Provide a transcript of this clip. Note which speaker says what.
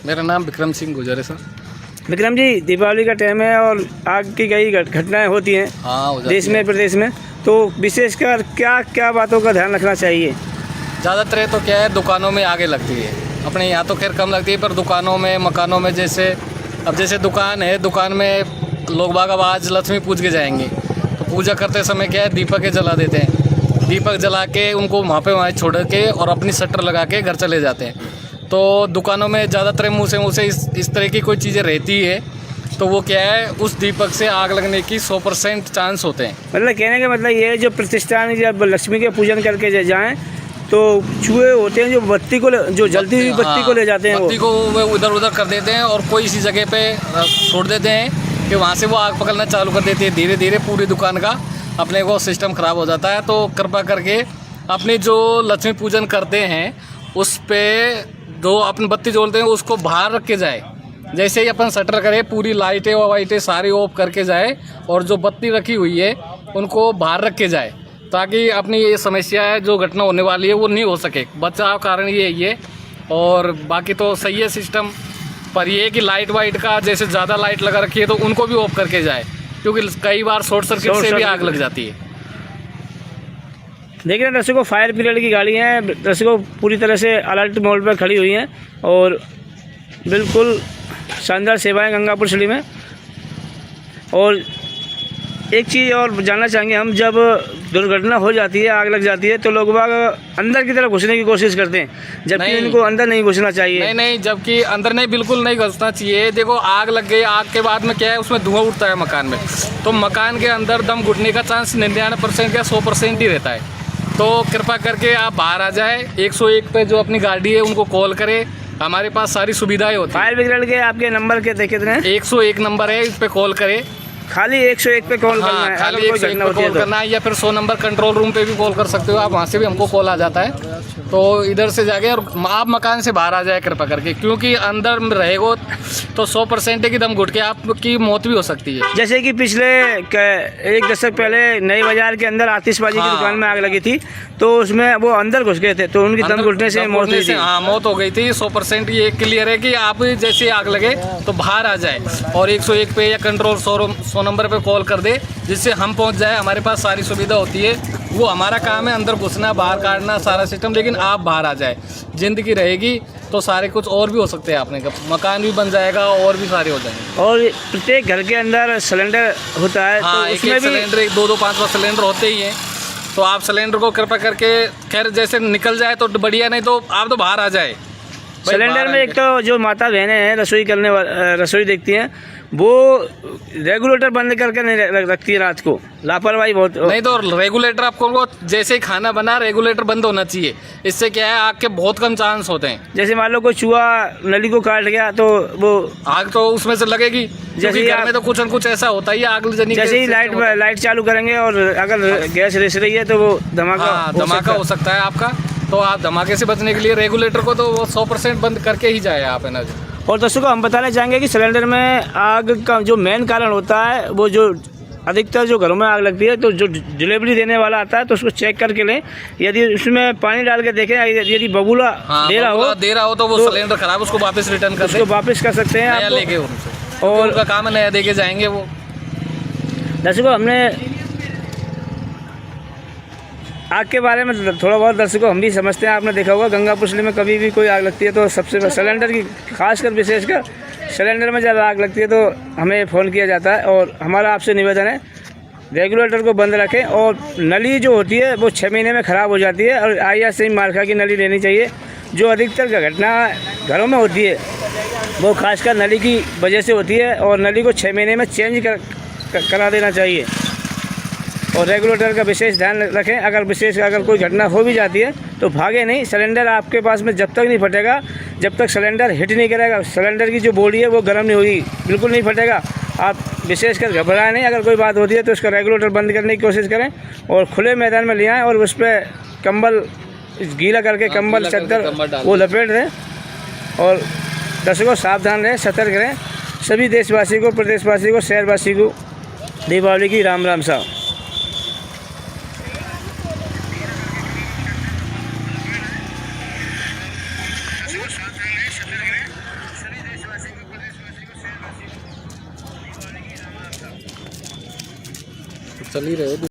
Speaker 1: मेरा नाम विक्रम सिंह गुजर है सर।
Speaker 2: विक्रम जी, दीपावली का टाइम है और आग की कई घटनाएं होती हैं देश में प्रदेश में, तो विशेषकर क्या क्या बातों का ध्यान रखना चाहिए?
Speaker 1: ज़्यादातर तो क्या है, दुकानों में आगे लगती है। अपने यहाँ तो खैर कम लगती है, पर दुकानों में मकानों में जैसे दुकान है, दुकान में लोग बाग अब आज लक्ष्मी पूज के जाएंगे तो पूजा करते समय क्या है, दीपक जला देते हैं। दीपक जला के उनको वहाँ छोड़ के और अपनी शटर लगा के घर चले जाते हैं। तो दुकानों में ज़्यादातर मुँह से इस तरह की कोई चीज़ें रहती है तो वो क्या है, उस दीपक से आग लगने की 100% चांस होते हैं।
Speaker 2: मतलब कहने का मतलब ये है जो प्रतिष्ठान जब लक्ष्मी के पूजन करके जाएं तो चूहे होते हैं जो बत्ती को जो जलती हुई बत्ती को ले जाते हैं,
Speaker 1: बत्ती को वो इधर उधर कर देते हैं और कोई इसी जगह पे छोड़ देते हैं कि वहाँ से वो आग पकड़ना चालू कर देती है। धीरे धीरे पूरी दुकान का अपने को सिस्टम ख़राब हो जाता है। तो कृपा करके अपनी जो लक्ष्मी पूजन करते हैं उस पर जो अपनी बत्ती जोड़ते हैं उसको बाहर रख के जाए। जैसे ही अपन शटर करें पूरी लाइटें वाइटें सारी ऑफ करके जाए और जो बत्ती रखी हुई है उनको बाहर रख के जाए, ताकि अपनी ये समस्या है जो घटना होने वाली है वो नहीं हो सके। बचाव कारण ये और बाकी तो सही है सिस्टम, पर ये है कि लाइट वाइट का जैसे ज़्यादा लाइट लगा रखी है तो उनको भी ऑफ करके जाए, क्योंकि कई बार शॉर्ट सर्किट से भी आग लग जाती है।
Speaker 2: देख रहे हैं दर्शकों, फायर ब्रिगेड की गाड़ी हैं दर्शकों पूरी तरह से अलर्ट मोड पर खड़ी हुई हैं और बिल्कुल शानदार सेवाएं गंगापुर सिटी में। और एक चीज़ और जानना चाहेंगे हम, जब दुर्घटना हो जाती है, आग लग जाती है तो लोग बाग अंदर की तरफ घुसने की कोशिश करते हैं, जबकि इनको अंदर नहीं घुसना चाहिए।
Speaker 1: नहीं, जबकि अंदर नहीं, बिल्कुल नहीं घुसना चाहिए। देखो आग लग गई, आग के बाद में क्या है, उसमें धुआं उठता है मकान में, तो मकान के अंदर दम घुटने का चांस 99% या 100% ही रहता है। तो कृपा करके आप बाहर आ जाए, 101 पे जो अपनी गाड़ी है उनको कॉल करें, हमारे पास सारी सुविधाएं होती हैं।
Speaker 2: फायर ब्रिगेड के आपके नंबर के कितने हैं?
Speaker 1: 101 नंबर है, इस पे कॉल करें।
Speaker 2: खाली 101 पे कॉल करना है,
Speaker 1: खाली 101 पे कॉल करना है, या फिर 100 नंबर कंट्रोल रूम पे भी कॉल कर सकते हो आप, वहाँ से भी हमको कॉल आ जाता है। तो इधर से जाके और आप मकान से बाहर आ जाए कृपा करके, क्योंकि अंदर में रहेगो तो 100% की दम घुट के आपकी मौत भी हो सकती है।
Speaker 2: जैसे कि पिछले 1 दशक पहले नई बाजार के अंदर आतिशबाजी की दुकान में आग लगी थी तो उसमें वो अंदर घुस गए थे तो उनकी दम घुटने से मौत हुई थी।
Speaker 1: हाँ, मौत हो गई थी। 100% ये क्लियर है कि आप जैसे आग लगे तो बाहर आ जाए और 101 पे या कंट्रोल 100 नंबर पे कॉल कर दे, जिससे हम पहुंच जाए। हमारे पास सारी सुविधा होती है, वो हमारा काम है अंदर घुसना बाहर काटना सारा सिस्टम, लेकिन आप बाहर आ जाए, जिंदगी रहेगी तो सारे कुछ और भी हो सकते हैं। आपने मकान भी बन जाएगा और भी सारे हो जाएंगे।
Speaker 2: और प्रत्येक घर के अंदर सिलेंडर होता है,
Speaker 1: हाँ,
Speaker 2: तो
Speaker 1: एक सिलेंडर 2-2 5 सिलेंडर होते ही हैं। तो आप सिलेंडर को कृपा करके खैर जैसे निकल जाए तो बढ़िया, नहीं तो आप तो बाहर आ जाए।
Speaker 2: सिलेंडर में एक तो जो माता बहनें हैं रसोई देखती हैं, वो रेगुलेटर बंद करके नहीं रखती है रात को, लापरवाही बहुत।
Speaker 1: नहीं तो रेगुलेटर आपको जैसे ही खाना बना रेगुलेटर बंद होना चाहिए, इससे क्या है आग के बहुत कम चांस होते हैं।
Speaker 2: जैसे मान लो कोई चूहा नली को काट गया तो वो आग
Speaker 1: तो उसमें से लगेगी, जैसे घर में तो कुछ न कुछ ऐसा होता ही आग लगने।
Speaker 2: जैसे ही लाइट चालू करेंगे और अगर गैस रिस रही है तो वो धमाका हो सकता है
Speaker 1: आपका। तो आप धमाके से बचने के लिए रेगुलेटर को तो वो 100% बंद करके ही जाए आप, है ना।
Speaker 2: और दोस्तों को हम बताना चाहेंगे कि सिलेंडर में आग का जो मेन कारण होता है, वो जो अधिकतर जो घरों में आग लगती है तो जो डिलीवरी देने वाला आता है तो उसको चेक करके लें। यदि उसमें पानी डाल के देखें, यदि बबूला दे रहा हो तो वो सिलेंडर खराब, उसको वापस रिटर्न कर उसको वापस कर सकते हैं, नया लेके उनसे, और उनका काम है नया देके जाएंगे वो। दर्शकों हमने आग के बारे में थोड़ा बहुत दर्शकों हम भी समझते हैं। आपने देखा होगा गंगा पुछली में कभी भी कोई आग लगती है तो सबसे सिलेंडर की खासकर विशेषकर सिलेंडर में जब आग लगती है तो हमें फ़ोन किया जाता है। और हमारा आपसे निवेदन है रेगुलेटर को बंद रखें, और नली जो होती है वो 6 महीने में ख़राब हो जाती है और IRC मार्का की नली लेनी चाहिए, जो अधिकतर घटना घरों में होती है। वो खासकर नली की वजह से होती है और नली को 6 महीने में चेंज करा देना चाहिए। और रेगुलेटर का विशेष ध्यान रखें। अगर कोई घटना हो भी जाती है तो भागे नहीं। सिलेंडर आपके पास में जब तक नहीं फटेगा, जब तक सिलेंडर हिट नहीं करेगा, सिलेंडर की जो बॉडी है वो गर्म नहीं होगी, बिल्कुल नहीं फटेगा। आप विशेषकर घबराएं नहीं। अगर कोई बात होती है तो उसका रेगुलेटर बंद करने की कोशिश करें और खुले मैदान में ले आएँ और उस पर कंबल गीला करके कंबल चद्दर वो लपेट दें। और दर्शकों सावधान रहें, सतर्क रहें। सभी देशवासी को, प्रदेशवासी को, शहरवासी को दीपावली की राम राम साहब।
Speaker 1: चल ही रहे हो।